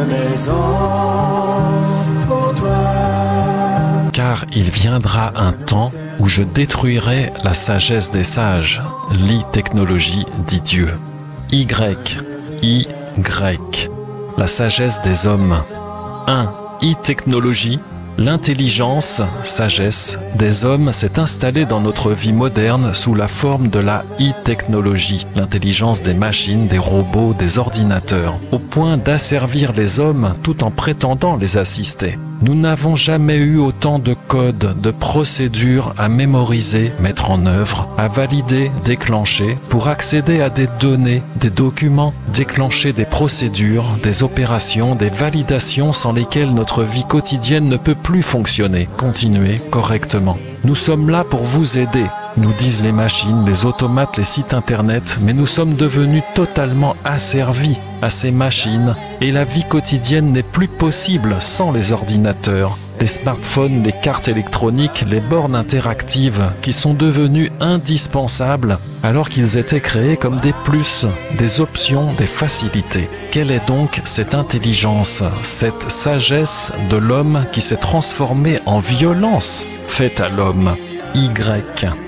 maison pour toi. Car il viendra un temps où je détruirai la sagesse des sages. L'I-technologie, dit Dieu. Y, la sagesse des hommes. 1. I-technologie. L'intelligence, sagesse, des hommes s'est installée dans notre vie moderne sous la forme de la e-technologie, l'intelligence des machines, des robots, des ordinateurs, au point d'asservir les hommes tout en prétendant les assister. Nous n'avons jamais eu autant de codes, de procédures à mémoriser, mettre en œuvre, à valider, déclencher, pour accéder à des données, des documents, déclencher des procédures, des opérations, des validations sans lesquelles notre vie quotidienne ne peut plus fonctionner, continuer correctement. Nous sommes là pour vous aider, nous disent les machines, les automates, les sites internet, mais nous sommes devenus totalement asservis à ces machines et la vie quotidienne n'est plus possible sans les ordinateurs, les smartphones, les cartes électroniques, les bornes interactives qui sont devenues indispensables alors qu'ils étaient créés comme des plus, des options, des facilités. Quelle est donc cette intelligence, cette sagesse de l'homme qui s'est transformée en violence faite à l'homme? Y.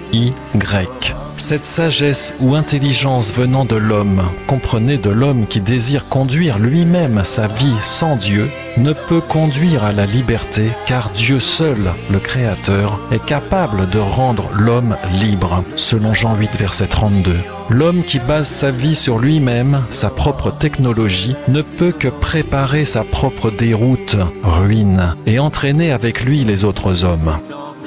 Cette sagesse ou intelligence venant de l'homme, comprenez de l'homme qui désire conduire lui-même sa vie sans Dieu, ne peut conduire à la liberté car Dieu seul, le Créateur, est capable de rendre l'homme libre, selon Jean 8, verset 32. L'homme qui base sa vie sur lui-même, sa propre technologie, ne peut que préparer sa propre déroute, ruine, et entraîner avec lui les autres hommes.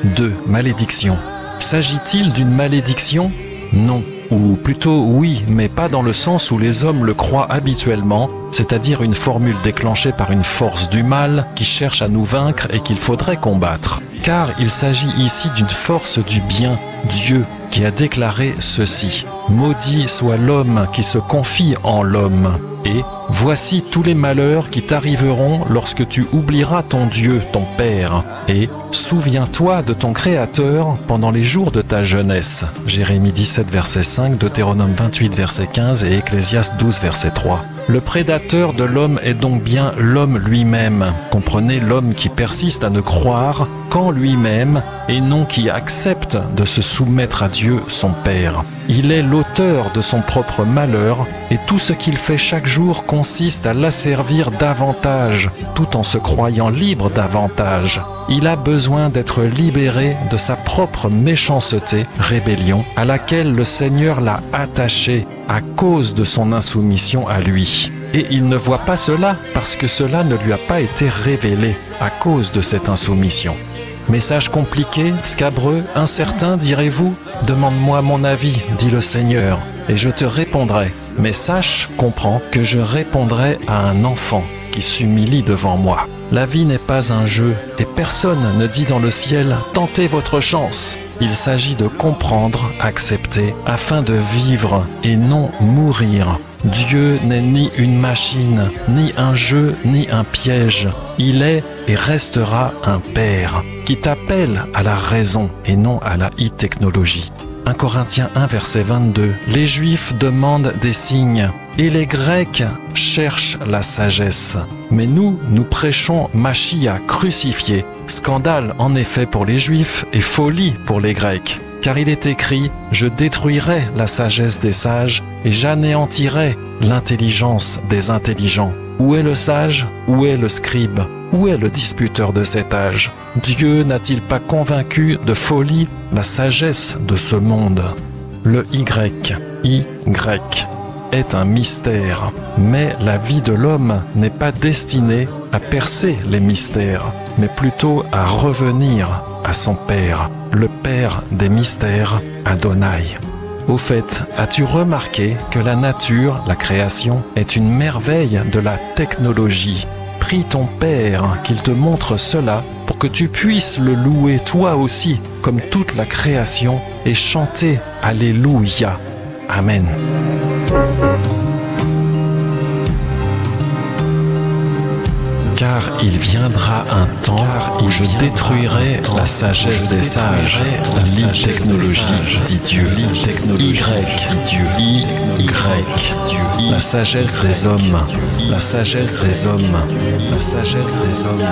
2. Malédiction. S'agit-il d'une malédiction? Non. Ou plutôt oui, mais pas dans le sens où les hommes le croient habituellement, c'est-à-dire une formule déclenchée par une force du mal qui cherche à nous vaincre et qu'il faudrait combattre. Car il s'agit ici d'une force du bien, Dieu, qui a déclaré ceci. Maudit soit l'homme qui se confie en l'homme. Et voici tous les malheurs qui t'arriveront lorsque tu oublieras ton Dieu, ton Père. Et souviens-toi de ton Créateur pendant les jours de ta jeunesse. Jérémie 17, verset 5, Deutéronome 28, verset 15 et Ecclésiaste 12, verset 3. Le prédateur de l'homme est donc bien l'homme lui-même. Comprenez, l'homme qui persiste à ne croire qu'en lui-même et non qui accepte de se soumettre à Dieu, son Père. Il est l'auteur de son propre malheur et tout ce qu'il fait chaque jour consiste à l'asservir davantage, tout en se croyant libre davantage. Il a besoin d'être libéré de sa propre méchanceté, rébellion, à laquelle le Seigneur l'a attaché à cause de son insoumission à lui. Et il ne voit pas cela parce que cela ne lui a pas été révélé à cause de cette insoumission. Message compliqué, scabreux, incertain, direz-vous? Demande-moi mon avis, dit le Seigneur, et je te répondrai. Mais sache, comprends, que je répondrai à un enfant qui s'humilie devant moi. La vie n'est pas un jeu, et personne ne dit dans le ciel « Tentez votre chance ». Il s'agit de comprendre, accepter, afin de vivre et non mourir. Dieu n'est ni une machine, ni un jeu, ni un piège. Il est et restera un Père qui t'appelle à la raison et non à la e-technologie. 1 Corinthiens 1, verset 22. Les Juifs demandent des signes et les Grecs cherchent la sagesse. Mais nous prêchons Machia crucifié. Scandale en effet pour les Juifs et folie pour les Grecs. Car il est écrit « Je détruirai la sagesse des sages et j'anéantirai l'intelligence des intelligents ». Où est le sage? Où est le scribe? Où est le disputeur de cet âge? Dieu n'a-t-il pas convaincu de folie la sagesse de ce monde? Le Y est un mystère, mais la vie de l'homme n'est pas destinée à percer les mystères, mais plutôt à revenir à son Père, le Père des mystères, Adonai. Au fait, as-tu remarqué que la nature, la création, est une merveille de la technologie? Prie ton Père qu'il te montre cela pour que tu puisses le louer toi aussi, comme toute la création, et chanter Alléluia. Amen. Nous Car il viendra un temps où je détruirai la sagesse des sages. L'I-technologie, dit Dieu. Y, dit Dieu. Y, la sagesse des hommes. La sagesse des hommes. La sagesse des hommes.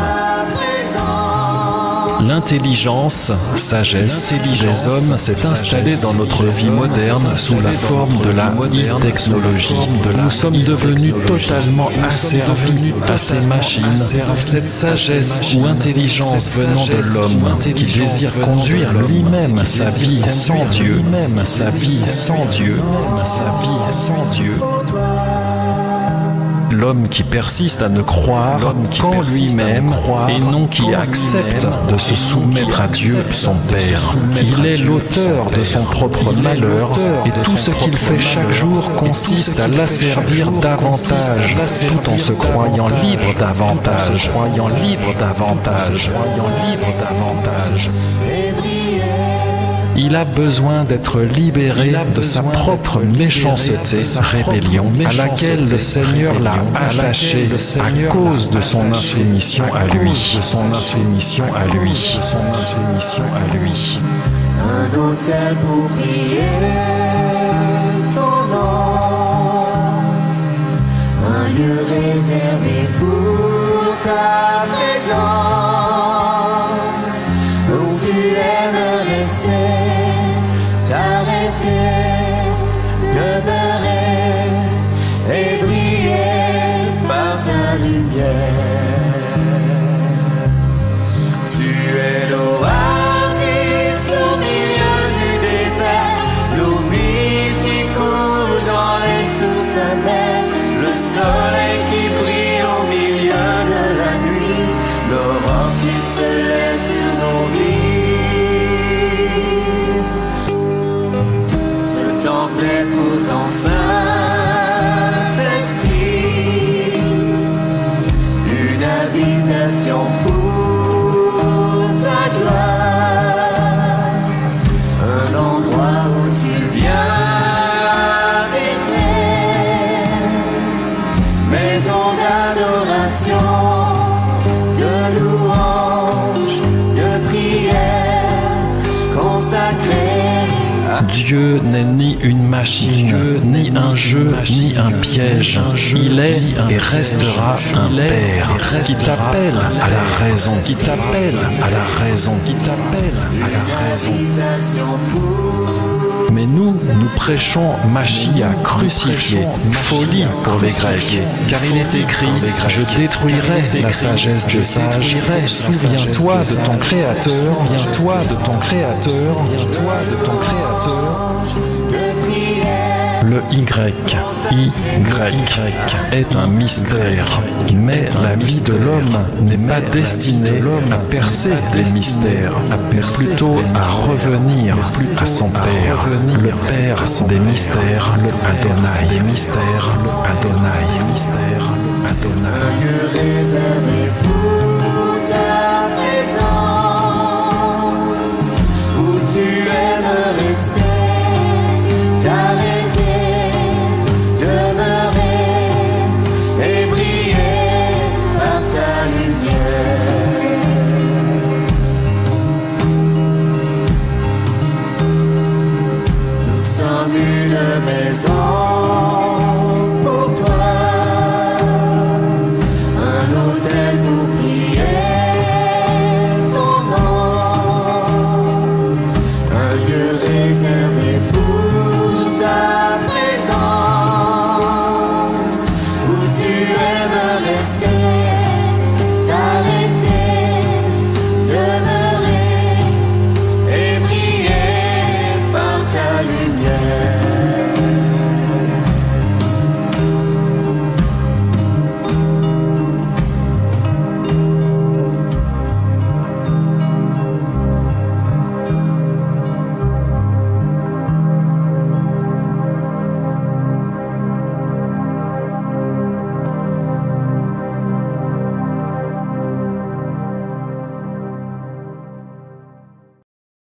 L'intelligence, sagesse des hommes s'est installée dans notre vie moderne sous la forme de la technologie. Nous sommes devenus totalement asservis à ces machines. Cette sagesse ou intelligence venant de l'homme qui désire conduire lui-même sa vie sans Dieu, sa vie sans Dieu, sa vie sans Dieu. L'homme qui persiste à ne croire qu'en lui-même et non qui accepte de se soumettre à Dieu, son Père. Il est l'auteur de son propre malheur et tout ce qu'il fait chaque jour consiste à l'asservir davantage, tout en se croyant libre davantage, Il a besoin d'être libéré de sa propre méchanceté, rébellion, à laquelle le Seigneur l'a attaché à cause de son insoumission à lui. Un autel pour prier ton nom, un lieu réservé pour ta présence, où tu aimes rester, t'arrêter, demeurer et briller par ta lumière. Tu es l'oasis au milieu du désert, l'eau vive qui coule dans les sources amères, le soleil qui brille au milieu de la nuit, l'aurore qui se lève sur nos vies. Ce temple est pour ton Saint-Esprit, une habitation pour ta gloire, un endroit où tu viens habiter, maison d'adoration, de louange, de prière consacrée. Dieu n'est ni une machine, ni un jeu, ni un piège. Il est et restera un Père qui t'appelle à la raison, qui t'appelle à la raison, qui t'appelle à la raison. Mais nous prêchons Machia crucifié, folie pour les Grecs, car il est écrit « Je détruirai la sagesse des sages, souviens-toi de ton Créateur, souviens-toi de ton Créateur, souviens-toi de ton Créateur. » Le Y est un mystère, mais la vie de l'homme n'est pas destinée à percer des mystères, mais plutôt à revenir à son Père, le Père des mystères, le Adonai, mystère, le Adonai, mystère, le Adonai.